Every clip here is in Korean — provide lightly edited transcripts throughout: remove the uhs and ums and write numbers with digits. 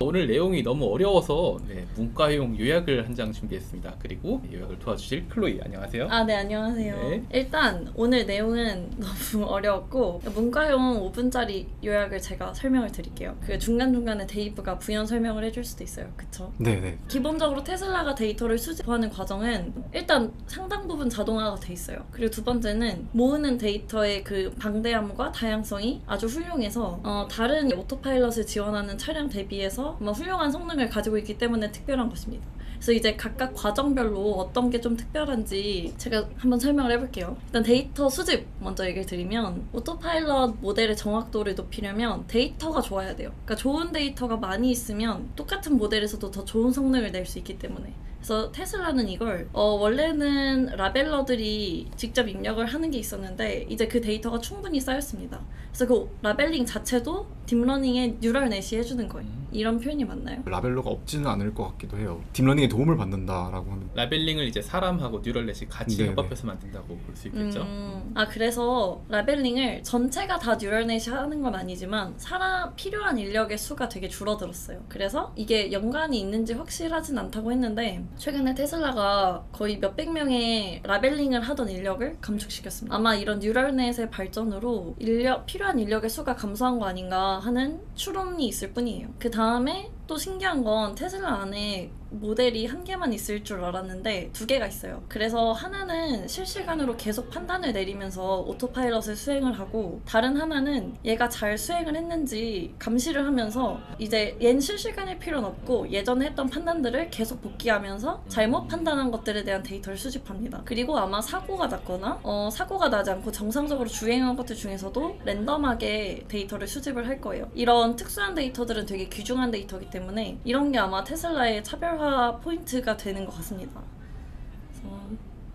오늘 내용이 너무 어려워서 문과용 요약을 한 장 준비했습니다. 그리고 요약을 도와주실 클로이, 안녕하세요. 아, 네, 안녕하세요. 네. 일단 오늘 내용은 너무 어려웠고 문과용 5분짜리 요약을 제가 설명을 드릴게요. 그 중간중간에 데이브가 부연 설명을 해줄 수도 있어요. 그쵸? 네네. 기본적으로 테슬라가 데이터를 수집하는 과정은 일단 상당 부분 자동화가 돼 있어요. 그리고 두 번째는 모으는 데이터의 그 방대함과 다양성이 아주 훌륭해서 다른 오토파일럿을 지원하는 차량 대비해서 훌륭한 성능을 가지고 있기 때문에 특별한 것입니다. 그래서 이제 각각 과정별로 어떤 게 좀 특별한지 제가 한번 설명을 해볼게요. 일단 데이터 수집 먼저 얘기를 드리면 오토파일럿 모델의 정확도를 높이려면 데이터가 좋아야 돼요. 그러니까 좋은 데이터가 많이 있으면 똑같은 모델에서도 더 좋은 성능을 낼 수 있기 때문에. 그래서 테슬라는 이걸 원래는 라벨러들이 직접 입력을 하는 게 있었는데 이제 그 데이터가 충분히 쌓였습니다. 그래서 그 라벨링 자체도 딥러닝에 뉴럴넷이 해주는 거예요. 이런 표현이 맞나요? 라벨러가 없지는 않을 것 같기도 해요. 딥러닝에 도움을 받는다라고 하면 라벨링을 이제 사람하고 뉴럴넷이 같이 네네. 협업해서 만든다고 볼 수 있겠죠. 그래서 라벨링을 전체가 다 뉴럴넷이 하는 건 아니지만 필요한 인력의 수가 되게 줄어들었어요. 그래서 이게 연관이 있는지 확실하진 않다고 했는데 최근에 테슬라가 거의 몇백 명의 라벨링을 하던 인력을 감축시켰습니다. 아마 이런 뉴럴넷의 발전으로 필요한 인력의 수가 감소한 거 아닌가 하는 추론이 있을 뿐이에요. 그 다음에 또 신기한 건 테슬라 안에 모델이 한 개만 있을 줄 알았는데 두 개가 있어요. 그래서 하나는 실시간으로 계속 판단을 내리면서 오토파일럿을 수행을 하고 다른 하나는 얘가 잘 수행을 했는지 감시를 하면서 이제 얘는 실시간일 필요는 없고 예전에 했던 판단들을 계속 복귀하면서 잘못 판단한 것들에 대한 데이터를 수집합니다. 그리고 아마 사고가 났거나 사고가 나지 않고 정상적으로 주행한 것들 중에서도 랜덤하게 데이터를 수집을 할 거예요. 이런 특수한 데이터들은 되게 귀중한 데이터이기 때문에 이런 게 아마 테슬라의 차별화 포인트가 되는 것 같습니다. 그래서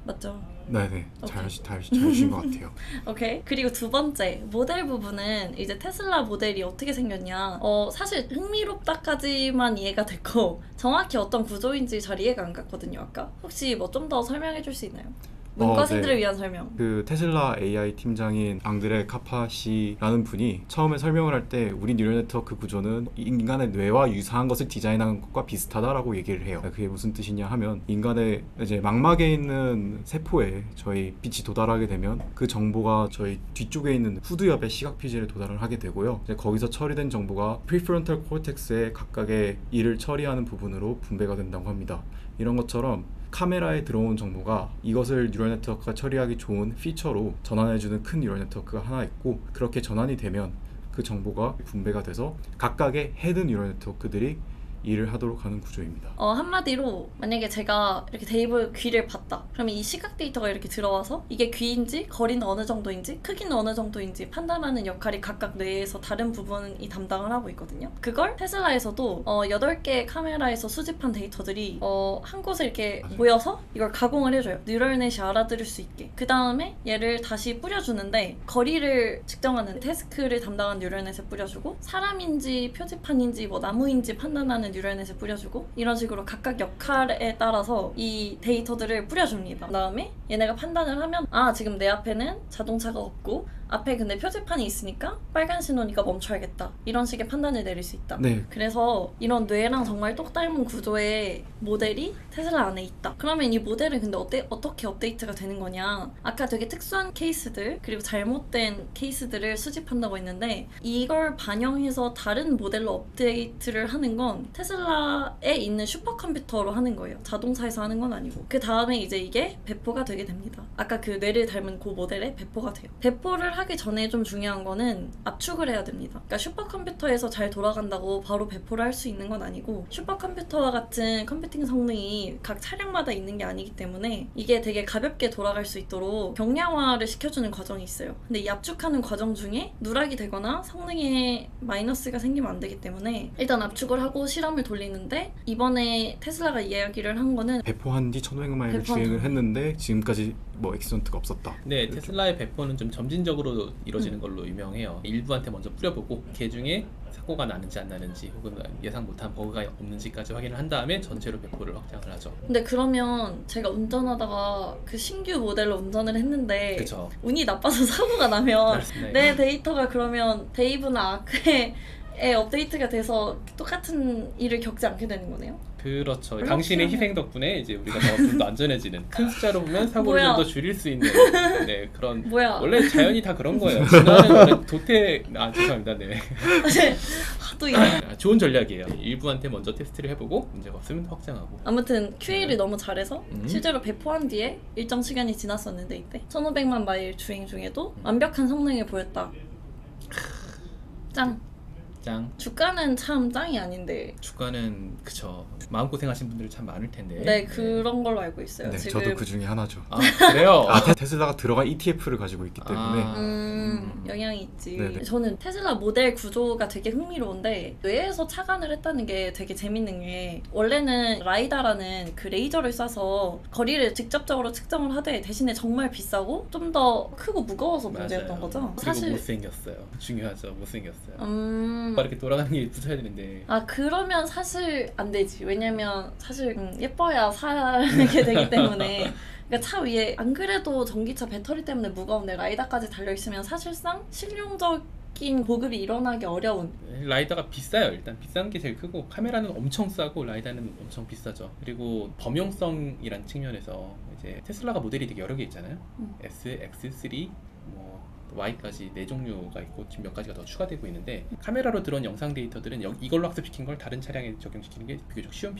맞죠? 네네. 잘 주신 것 같아요. 오케이. 그리고 두 번째 모델 부분은 이제 테슬라 모델이 어떻게 생겼냐 사실 흥미롭다까지만 이해가 됐고 정확히 어떤 구조인지 잘 이해가 안 갔거든요. 아까 혹시 뭐 좀 더 설명해 줄 수 있나요? 문과생들을 위한 설명. 그 테슬라 AI 팀장인 앙드레 카파시라는 분이 처음에 설명을 할 때 우리 뉴럴 네트워크 구조는 인간의 뇌와 유사한 것을 디자인한 것과 비슷하다라고 얘기를 해요. 그게 무슨 뜻이냐 하면 인간의 이제 망막에 있는 세포에 저희 빛이 도달하게 되면 그 정보가 저희 뒤쪽에 있는 후두엽의 시각 피질에 도달을 하게 되고요. 이제 거기서 처리된 정보가 프리프론탈 코텍스의 각각의 일을 처리하는 부분으로 분배가 된다고 합니다. 이런 것처럼 카메라에 들어온 정보가 이것을 뉴럴 네트워크가 처리하기 좋은 피처로 전환해주는 큰 뉴럴 네트워크가 하나 있고 그렇게 전환이 되면 그 정보가 분배가 돼서 각각의 헤드 뉴럴 네트워크들이 일을 하도록 하는 구조입니다. 한마디로 만약에 제가 이렇게 데이브 귀를 봤다. 그러면 이 시각 데이터가 이렇게 들어와서 이게 귀인지 거리는 어느 정도인지 크기는 어느 정도인지 판단하는 역할이 각각 뇌에서 다른 부분이 담당을 하고 있거든요. 그걸 테슬라에서도 8개의 카메라에서 수집한 데이터들이 한 곳에 이렇게 모여서 이걸 가공을 해줘요. 뉴럴넷이 알아들을 수 있게. 그 다음에 얘를 다시 뿌려주는데 거리를 측정하는 태스크를 담당한 뉴럴넷에 뿌려주고 사람인지 표지판인지 나무인지 판단하는 뉴럴넷에 뿌려주고 이런 식으로 각각 역할에 따라서 이 데이터들을 뿌려줍니다. 그 다음에 얘네가 판단을 하면 지금 내 앞에는 자동차가 없고 앞에 근데 표지판이 있으니까 빨간 신호니까 멈춰야겠다. 이런 식의 판단을 내릴 수 있다. 네. 그래서 이런 뇌랑 정말 똑 닮은 구조의 모델이 테슬라 안에 있다. 그러면 이 모델은 근데 어떻게 업데이트가 되는 거냐? 아까 되게 특수한 케이스들 그리고 잘못된 케이스들을 수집한다고 했는데 이걸 반영해서 다른 모델로 업데이트를 하는 건 테슬라에 있는 슈퍼컴퓨터로 하는 거예요. 자동차에서 하는 건 아니고. 그 다음에 이제 이게 배포가 되게 됩니다. 아까 그 뇌를 닮은 그 모델에 배포가 돼요. 배포를 하기 전에 좀 중요한 거는 압축을 해야 됩니다. 그러니까 슈퍼컴퓨터에서 잘 돌아간다고 바로 배포를 할 수 있는 건 아니고 슈퍼컴퓨터와 같은 컴퓨팅 성능이 각 차량마다 있는 게 아니기 때문에 이게 되게 가볍게 돌아갈 수 있도록 경량화를 시켜주는 과정이 있어요. 근데 이 압축하는 과정 중에 누락이 되거나 성능에 마이너스가 생기면 안 되기 때문에 일단 압축을 하고 실험을 돌리는데 이번에 테슬라가 이야기를 한 거는 배포한 뒤 1500마일을 주행을 했는데 지금까지 액시던트가 없었다. 네, 테슬라의 배포는 좀 점진적으로 이루어지는 걸로 유명해요. 일부한테 먼저 뿌려보고 그 중에 사고가 나는지 안 나는지 혹은 예상 못한 버그가 없는지까지 확인을 한 다음에 전체로 배포를 확장을 하죠. 근데 그러면 제가 운전하다가 그 신규 모델로 운전을 했는데 운이 나빠서 사고가 나면 내 데이터가 그러면 데이브나 아크의 업데이트가 돼서 똑같은 일을 겪지 않게 되는 거네요. 그렇죠. 그렇구나. 당신의 희생 덕분에 이제 우리가 좀 더 안전해지는 큰 숫자로 보면 사고를 뭐야? 좀 더 줄일 수 있는 네, 그런 뭐야? 원래 자연이 다 그런 거예요. 진화는 원래 죄송합니다. 네. 또 이런. 좋은 전략이에요. 일부한테 먼저 테스트를 해보고 문제가 없으면 확장하고. 아무튼 QA를 너무 잘해서 음. 실제로 배포한 뒤에 일정 시간이 지났었는데 이때 1500만 마일 주행 중에도 완벽한 성능을 보였다. 짱. 짱. 주가는 참 짱이 아닌데. 주가는 그쵸. 마음고생하신 분들이 참 많을 텐데. 네, 그런 걸로 알고 있어요. 네, 지금. 저도 그 중에 하나죠. 아 그래요? 테슬라가 들어간 ETF를 가지고 있기 때문에 영향이 있지. 네네. 저는 테슬라 모델 구조가 되게 흥미로운데 뇌에서 착안을 했다는 게 되게 재밌는 게 원래는 라이다라는 그 레이저를 쏴서 거리를 직접적으로 측정을 하되 대신에 정말 비싸고 좀 더 크고 무거워서 문제였던 맞아요. 거죠. 그리고 못생겼어요. 중요하죠. 못생겼어요. 음. 이렇게 돌아가는 게 붙여야 되는데. 아 그러면 사실 안 되지. 왜냐면 사실 예뻐야 사게 되기 때문에. 그러니까 차 위에 안 그래도 전기차 배터리 때문에 무거운데 라이다까지 달려있으면 사실상 실용적인 보급이 일어나기 어려운. 라이다가 비싸요. 일단 비싼 게 제일 크고 카메라는 엄청 싸고 라이다는 엄청 비싸죠. 그리고 범용성이란 측면에서 이제 테슬라가 모델이 되게 여러 개 있잖아요. S, X3, 뭐 Y까지 4종류가 있고 지금 몇 가지가 더 추가되고 있는데 카메라로 들어온 영상 데이터들은 이걸로 학습시킨 걸 다른 차량에 적용시키는 게 비교적 쉬운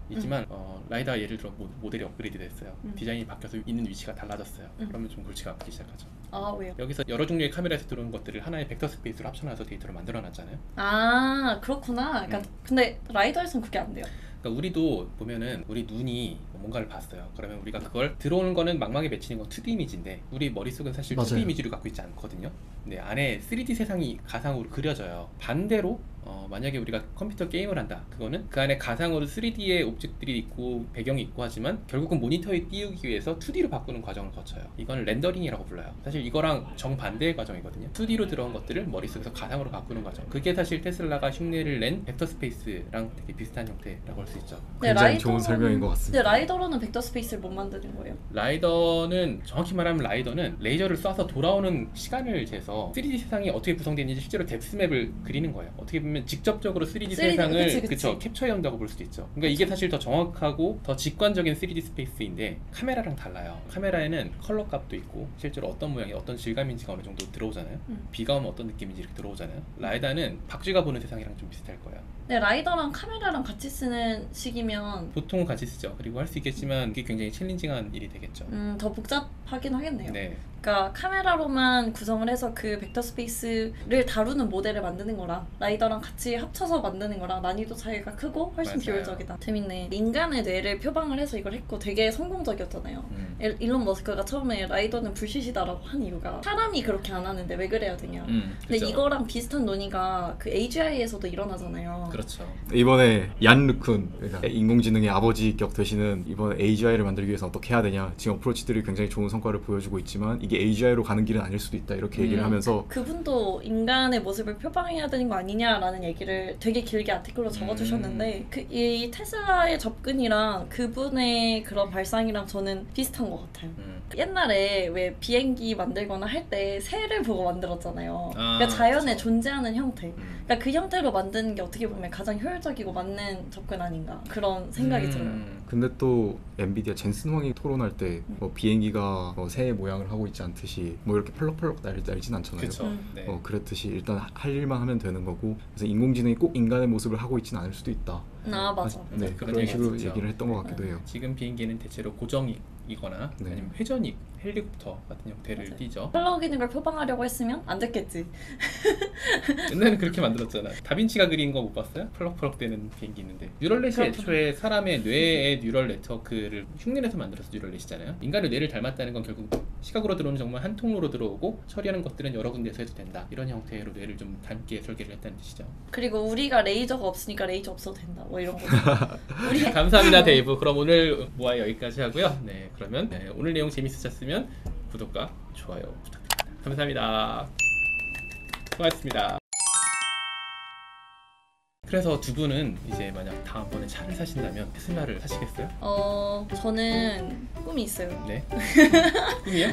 편이지만 라이다 예를 들어 모델이 업그레이드 됐어요. 디자인이 바뀌어서 있는 위치가 달라졌어요. 그러면 좀 골치가 아프기 시작하죠. 아 왜요? 여기서 여러 종류의 카메라에서 들어온 것들을 하나의 벡터 스페이스로 합쳐놔서 데이터를 만들어놨잖아요. 아 그렇구나. 그러니까 근데 라이더에서는 그게 안 돼요. 그러니까 우리도 보면은 우리 눈이 뭔가를 봤어요. 그러면 우리가 그걸 들어오는 거는 망막에 맺히는 건 2D 이미지인데 우리 머릿속은 사실 맞아요. 2D 이미지를 갖고 있지 않거든요. 근데 안에 3D 세상이 가상으로 그려져요. 반대로 만약에 우리가 컴퓨터 게임을 한다. 그거는 그 안에 가상으로 3D의 옵젝트들이 있고 배경이 있고 하지만 결국은 모니터에 띄우기 위해서 2D로 바꾸는 과정을 거쳐요. 이건 렌더링이라고 불러요. 사실 이거랑 정반대의 과정이거든요. 2D로 들어온 것들을 머릿속에서 가상으로 바꾸는 과정. 그게 사실 테슬라가 흉내를 낸 벡터 스페이스랑 되게 비슷한 형태라고 할 수 있죠. 굉장히 좋은 설명인 것 같습니다. 근데 라이더로는 벡터 스페이스를 못 만드는 거예요? 라이더는 정확히 말하면 라이더는 레이저를 쏴서 돌아오는 시간을 재서 3D 세상이 어떻게 구성되는지 실제로 뎁스맵을 그리는 거예요. 어떻게 보면 직접적으로 3D 세상을 그치. 그쵸, 캡처해온다고 볼 수도 있죠. 그러니까 이게 사실 더 정확하고 더 직관적인 3D 스페이스인데 카메라랑 달라요. 카메라에는 컬러 값도 있고 실제로 어떤 모양이 어떤 질감인지가 어느 정도 들어오잖아요. 비가 오면 어떤 느낌인지 이렇게 들어오잖아요. 라이다는 박쥐가 보는 세상이랑 좀 비슷할 거예요. 네, 라이더랑 카메라랑 같이 쓰는 식이면 보통은 같이 쓰죠. 그리고 할 수 있겠지만 이게 굉장히 챌린징한 일이 되겠죠. 더 복잡하긴 하겠네요. 네. 그러니까 카메라로만 구성을 해서 그 벡터 스페이스를 다루는 모델을 만드는 거랑 라이더랑 같이 합쳐서 만드는 거랑 난이도 차이가 크고 훨씬 맞아요. 비효율적이다. 재밌네. 인간의 뇌를 표방을 해서 이걸 했고 되게 성공적이었잖아요. 일론 머스크가 처음에 라이더는 불시시다라고 한 이유가 사람이 그렇게 안 하는데 왜 그래야 되냐. 근데 그쵸. 이거랑 비슷한 논의가 그 AGI에서도 일어나잖아요. 그렇죠. 이번에 얀 르쿤 그러니까 인공지능의 아버지격 되시는 이번 AGI를 만들기 위해서 어떻게 해야 되냐 지금 어프로치들이 굉장히 좋은 성과를 보여주고 있지만 이게 AGI로 가는 길은 아닐 수도 있다 이렇게 얘기를 하면서 그분도 인간의 모습을 표방해야 되는 거 아니냐라는 얘기를 되게 길게 아티클로 적어주셨는데 이 테슬라의 접근이랑 그분의 그런 발상이랑 저는 비슷한 것 같아요. 옛날에 왜 비행기 만들거나 할 때 새를 보고 만들었잖아요. 그러니까 자연에 그쵸. 존재하는 형태. 그러니까 그 형태로 만드는 게 어떻게 보면 가장 효율적이고 맞는 접근 아닌가 그런 생각이 들어요. 근데 또 엔비디아 젠슨 황이 토론할 때 뭐 비행기가 새의 모양을 하고 있지 않듯이 뭐 이렇게 펄럭펄럭 날진 않잖아요. 그렇죠. 네. 그랬듯이 일단 할 일만 하면 되는 거고 그래서 인공지능이 꼭 인간의 모습을 하고 있지는 않을 수도 있다. 아 맞아. 네, 그런 그런 얘기 식으로 했었죠. 얘기를 했던 것 같기도 해요. 지금 비행기는 대체로 고정이거나 네. 아니면 회전익, 헬리콥터 같은 형태를 맞아요. 띠죠. 펄럭이는 걸 표방하려고 했으면 안 됐겠지. 옛날에는 그렇게 만들었잖아. 다빈치가 그린 거 못 봤어요? 펄럭펄럭 되는 비행기 있는데 뉴럴넷이 그렇구나. 애초에 사람의 뇌의 뉴럴 네트워크를 흉내내서 만들어서 뉴럴넷이잖아요. 인간의 뇌를 닮았다는 건 결국 시각으로 들어오는 정말 한 통로로 들어오고 처리하는 것들은 여러 군데에서 해도 된다. 이런 형태로 뇌를 좀 닮게 설계를 했다는 뜻이죠. 그리고 우리가 레이저가 없으니까 레이저 없어도 된다. 뭐 이런 거. 우리 감사합니다, 데이브. 그럼 오늘 모아 여기까지 하고요. 네, 그러면 오늘 내용 재밌으셨으면 구독과 좋아요 부탁드립니다. 감사합니다. 수고하셨습니다. 그래서 두 분은 이제 만약 다음번에 차를 사신다면 테슬라를 사시겠어요? 저는 꿈이 있어요. 네. 꿈이요?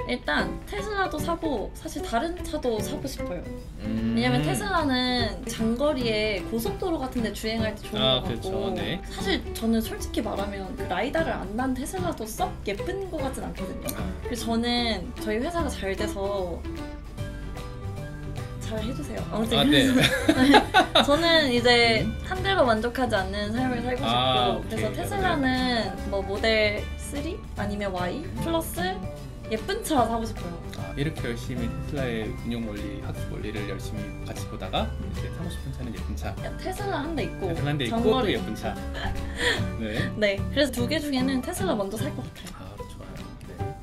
일단 테슬라도 사고 사실 다른 차도 사고 싶어요. 왜냐면 테슬라는 장거리에 고속도로 같은 데 주행할 때 좋은 것 같고 그렇죠. 네. 사실 저는 솔직히 말하면 그 라이다를 안 단 테슬라도 썩 예쁜 것 같진 않거든요. 그래서 저는 저희 회사가 잘 돼서 잘 해주세요. 아무튼 네. 저는 이제 한 대로 만족하지 않는 삶을 살고 싶고 그래서 오케이. 테슬라는 뭐 모델 3 아니면 Y 플러스 예쁜 차 사고 싶어요. 이렇게 열심히 테슬라의 운영 원리, 학습 원리를 열심히 같이 보다가 이제 사고 싶은 차는 예쁜 차. 테슬라 한 대 있고 테슬라 한 대 있고 또 장거리. 예쁜 차. 네. 네, 그래서 두 개 중에는 테슬라 먼저 살 것 같아요. 좋아요. 네.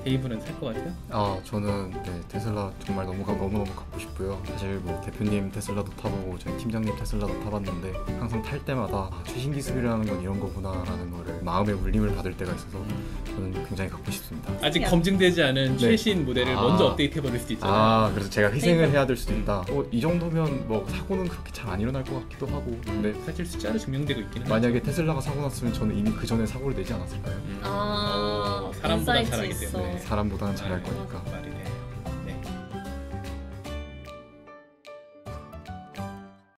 데이브는 살 것 같아요? 저는 테슬라 정말 너무너무 갖고 싶고요. 사실 뭐 대표님 테슬라도 타보고 저희 팀장님 테슬라도 타봤는데 항상 탈 때마다 최신 기술이라는 건 이런 거구나라는 거를 마음의 울림을 받을 때가 있어서 저는 굉장히 갖고 싶습니다. 아직 검증되지 않은 최신 모델을 먼저 업데이트해버릴 수도 있잖아요. 그래서 제가 희생을 해야 될 수도 있다. 이 정도면 뭐 사고는 그렇게 잘 안 일어날 것 같기도 하고 근데 사실 숫자로 증명되고 있기는 만약에 하죠. 테슬라가 사고 났으면 저는 이미 그 전에 사고를 내지 않았을까요? 사람보다 인사이트 잘하기 있어. 때문에. 사람보다는 잘할 네. 거니까. 말이